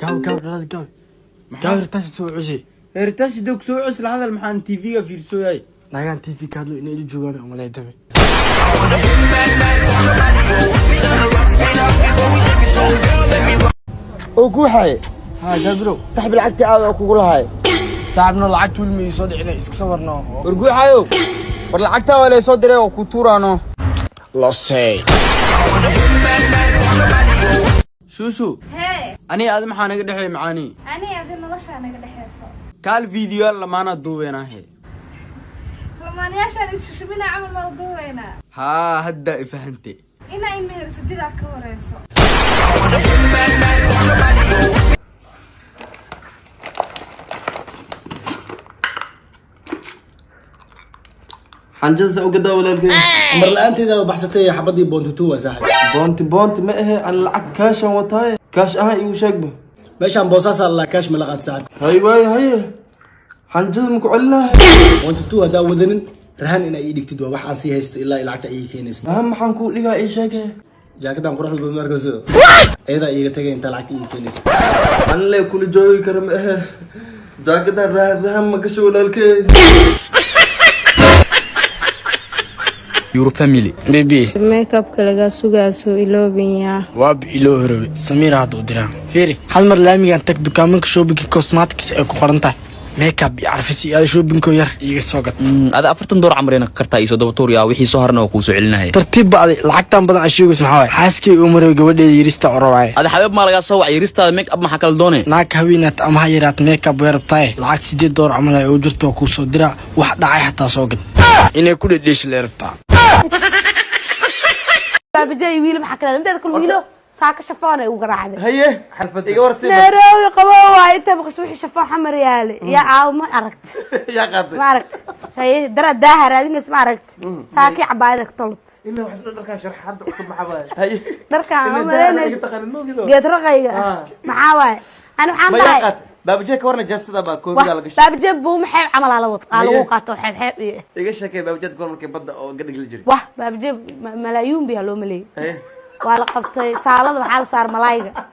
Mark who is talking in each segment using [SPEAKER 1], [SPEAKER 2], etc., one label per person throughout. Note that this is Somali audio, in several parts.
[SPEAKER 1] كاو رتاش سوي عشي
[SPEAKER 2] رتاش دوك سوي عسل هذا المحان تي في في سوي
[SPEAKER 1] ناقان تي في كادلو إني اللي جوغان ولا يدمي
[SPEAKER 2] وكو حي
[SPEAKER 1] ها جابرو
[SPEAKER 2] صاحب العقد عاود كوغو لهاي
[SPEAKER 1] صاحبنا العقد والمي يصود علينا اسك صورنا
[SPEAKER 2] ورغو حيو war lacagta wala soo diray oo ku tuurano
[SPEAKER 1] la say
[SPEAKER 2] shushu ani aad maxaa naga dhaxay macaani
[SPEAKER 3] ani aad nolosha naga dhaxayso
[SPEAKER 2] kal video lamaana duubeenahay
[SPEAKER 3] lamaanayaashan ishushubina amal mar duubeena
[SPEAKER 2] ha hadda ifahante
[SPEAKER 3] ina imir sidida ka wareyso
[SPEAKER 2] حنجز او قدا ولا الكي
[SPEAKER 1] امر الان تيدا بحثتي حبدي بونتو صاحبي
[SPEAKER 2] بونت ما هي على العك كاش وطاي كاش ايو شقبه
[SPEAKER 1] ماشان بوساس الله كاش ملقات ساعه
[SPEAKER 2] هاي حنجز مكعلها
[SPEAKER 1] بونتو هدا ودن رهان ان اي دغتيد wax aan si haysto ilaa lacagta ay keenaysa
[SPEAKER 2] aham maxaan ku dhigaa ay sheegay
[SPEAKER 1] jaakadan quruxda badan markaasoo eeda iiga tagay inta lacagta ay keenaysa
[SPEAKER 2] aan la kula joogi karo ma aha jaakadan rahan ma gasho walaalkay
[SPEAKER 4] Your family.
[SPEAKER 1] Baby.
[SPEAKER 5] Makeup kalaga sugaaso iloobinya.
[SPEAKER 1] Waab iloohrabi. Samira hadu dira. Fiiri. Hal mar laamigan tag dukaamanka shopping cosmetics ee ku qoranta. Makeup iyo arfisi ay shopping ko yar iga soo gad.
[SPEAKER 4] Ada 40 door camreena qartaa iso dabatooriya wixii soo harna ku soo celinahay.
[SPEAKER 1] Tartiib baad lacagtan badan ashiigus maxaa way? Xaaskii uu maray gabadheeda yirista oroway.
[SPEAKER 4] Ada xabeeb ma laga soo wacay yiristaada makeup ma kala doonay.
[SPEAKER 1] Naag haweenat ama hayraat makeup weerabtay. Lacag 8 door camal ay u jirto ku soo dira wax dhacay xataa soo gad. Inay ku dhedheesh leerta.
[SPEAKER 6] بابا جاي ويل محكلا انت كل ويلو ساك شفانه وقراعده
[SPEAKER 2] هي حلفت iga warsi
[SPEAKER 6] ناروي قبوا انت بقسوي شفان حمر يالي يا عاو ما عرفت
[SPEAKER 2] يا قاد
[SPEAKER 6] ما عرفت هي درا داهر هذه ناس ما عرفت ساكي عبايدك طلت
[SPEAKER 2] إلا وحسن دركان شرح حد عصب محباي هي
[SPEAKER 6] دركان
[SPEAKER 2] ما
[SPEAKER 6] قيت رقيقه معاوي انا محمد
[SPEAKER 2] بابا جاي كورنا جسده با كوبي لا غش
[SPEAKER 6] بابا جاي بو محب عمل على وط على قاطو حب
[SPEAKER 2] iga sheekay baba jad goor markay badda oo gadhig la jiray
[SPEAKER 6] واه بابا جاي ملايين بها لو ملي ولا قبطي سالد وحال صار ملايقه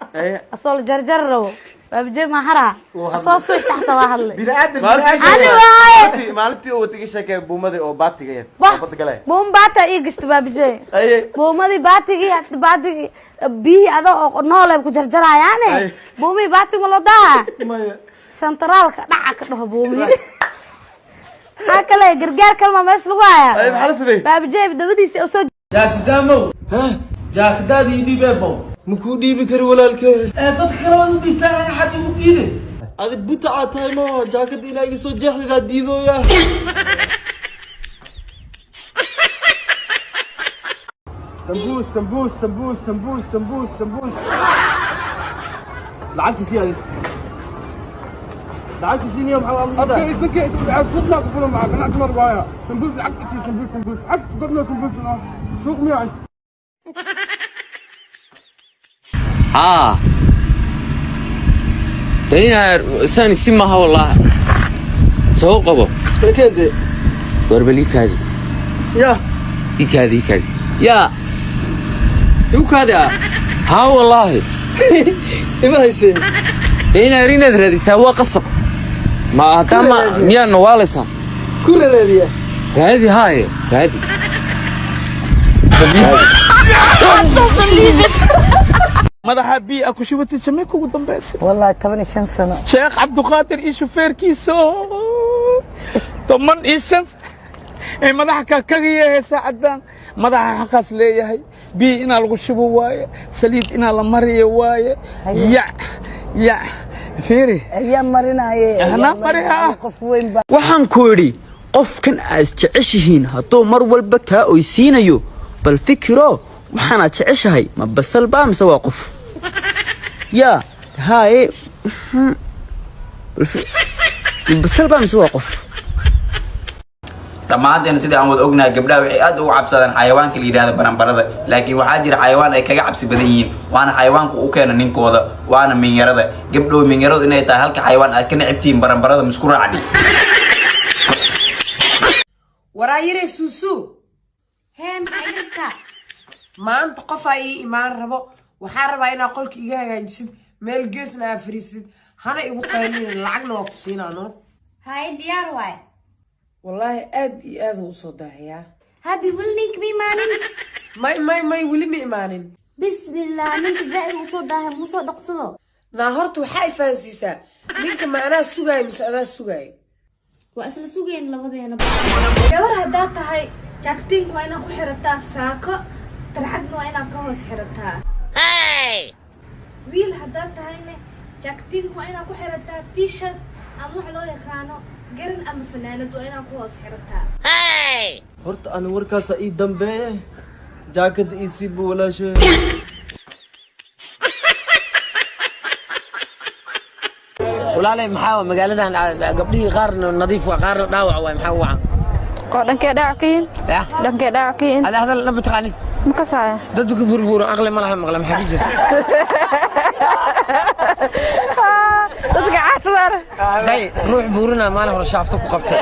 [SPEAKER 6] اصل جرجر رو بابا جاي ما حرا اصل صح تحت واحد
[SPEAKER 2] بني ادم
[SPEAKER 6] انا واي
[SPEAKER 2] مالتي oo tiga sheekay buumada oo baatiga yar badda galay
[SPEAKER 6] بوم باتا ايغشت بابا جاي بومدي باتيغي بي ادو نول ku jarjarayaan بومي باتي ما لدا سنترالka dhaca ka dhaho boomi hakale gargaar kalma mees lagu haya
[SPEAKER 2] ay maxaa sabay
[SPEAKER 6] baab jeeb dabadiisa oo soo
[SPEAKER 2] jaasidaamo jaakadaadii dhibeebo muku dhiibi kari walaalkay dadka kale wad u dhibtaan xad ugu diiday adig buta tahay ma jaakad ilaa iga soo jeexdida diidooya سمبوس لعبت سيارة لعبت سيني يوم حوام هذا ذكي صدنا كفلوا معك انا اعتمر وياه سمبوس لعبت سمبوس حق قبل سمبوس سوق مياه
[SPEAKER 4] دينا ساني سمها والله سوق ابو
[SPEAKER 2] كده
[SPEAKER 4] وربليك هذه
[SPEAKER 2] يا
[SPEAKER 4] هذه يا
[SPEAKER 2] يوكادا
[SPEAKER 4] ها والله
[SPEAKER 2] ما هيسي
[SPEAKER 4] دينا رينا هذه سوا قصب ما تم ميان والسا
[SPEAKER 2] كل
[SPEAKER 4] هذه هاي هذه
[SPEAKER 2] ماذا بي اكو شفتي سميكو قدام بس
[SPEAKER 6] والله 15 سنه
[SPEAKER 2] شيخ عبد القادر اي شوفير كيسو طمن ايشن اي مدحك كغيه ساعدان مدح حقاس ليهي بي انا لو شبو وايه سليد انا لا مريو وايه يا فيري
[SPEAKER 6] يا مرينايه
[SPEAKER 2] انا مريها
[SPEAKER 6] qof weyn ba
[SPEAKER 7] waxaan ku yiri qofkan aad jeceshihiin hadoo mar walba ka oysiinayo bal fikiro waxaan aad jeceshahay ma basal baa mise waa qof ya haye basal baa mise waa qof
[SPEAKER 8] dhammaanteen sidii aan wada ognahay gabdhaha waxay aad ugu cabsadaan xayawaanka la yiraahdo baranbarada laakiin waxaa jira xayawaan ay kaga cabsi badan yihiin waana xayawaanku u keena ninkooda waana minyarada gabdhow minyaradu inay tahay halka xayawaan aad ka nacibtiin baranbarada misku raacdi
[SPEAKER 9] waraayire suusu
[SPEAKER 3] heen xayirka
[SPEAKER 9] maanta qof ay iimaan rabo waxaan rabaa inaa qolka iga hagaajisid meel geesna fariisid hana igu qaylin lacagna waa ku siinaano
[SPEAKER 3] hay diyaar waay
[SPEAKER 9] wallahi aad iyo aad u soo daahiyaa
[SPEAKER 3] habi wilnink bi maanin
[SPEAKER 9] may weli ma imaanin
[SPEAKER 3] bismillah ninka zaid u soo daahay mu soo dhaqsado
[SPEAKER 9] naa horta waxay fahansiisaa ninka maanaa sugaay mise adaa sugaay
[SPEAKER 3] waa isla sugeen labadeena gabar hadaa tahay jaaktiinku waa inaa ku xirataa saako tarxadna waa inaa ka hoos xirataa wiil hadaa tahayne jaaktiinku waa inaa ku xirataa t-shirt ama wax loo yaqaano garan ama fanaanad waa inaa ku hoos xirataa
[SPEAKER 10] horta ani warkaasa ii dambeeye jaakada ii siiba walaashe
[SPEAKER 4] walaalay maxaa magaaladan gabdhihii qaarna nadiif waa qaarna dhaawac waay maxaa wacan
[SPEAKER 5] oo dhankee dhaawaciin dhankee dhaawaciin
[SPEAKER 4] hada hadal la bataqaani
[SPEAKER 5] ma ka saaya
[SPEAKER 4] dadku burbur aqli ma laha maqla maxaa jira
[SPEAKER 5] dadka caafimad
[SPEAKER 4] day ruux buurina maalin hore shaafto ku qabtay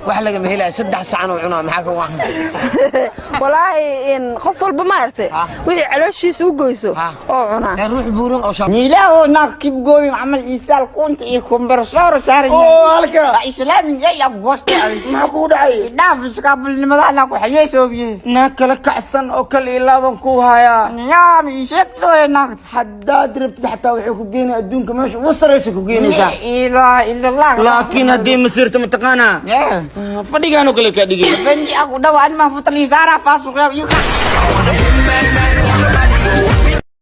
[SPEAKER 4] wax laga mehelay 3 saacan oo cunaa maxaa ka wacan
[SPEAKER 5] walaahi in qof walba ma artay wixii calooshiisa u goyso oo cunaa
[SPEAKER 4] ruux buurin oo shaafto
[SPEAKER 11] niilaaho nakib gooyin camal isaal kunta iyo kumbarsoor saaran
[SPEAKER 10] oo halka
[SPEAKER 11] islaamin ya goostay
[SPEAKER 10] maxaa ku dhacay
[SPEAKER 11] dhaaf iskaabulnimada ana ku xayeesoobiye
[SPEAKER 7] naa kala kacsan oo kala ilaaban ku haya
[SPEAKER 11] niyaam ii sheegto naagta
[SPEAKER 7] haddaad rabtid xataa waxay ku geynay adduunka meesha ugu sarreysa ku geynaysaa
[SPEAKER 11] ilaa illallah
[SPEAKER 7] laakiin haddii masirta mataqaanaa fadhigaan oo kale kaa dhigay
[SPEAKER 11] fendi aku dhawaan ma futali saara faasuq ya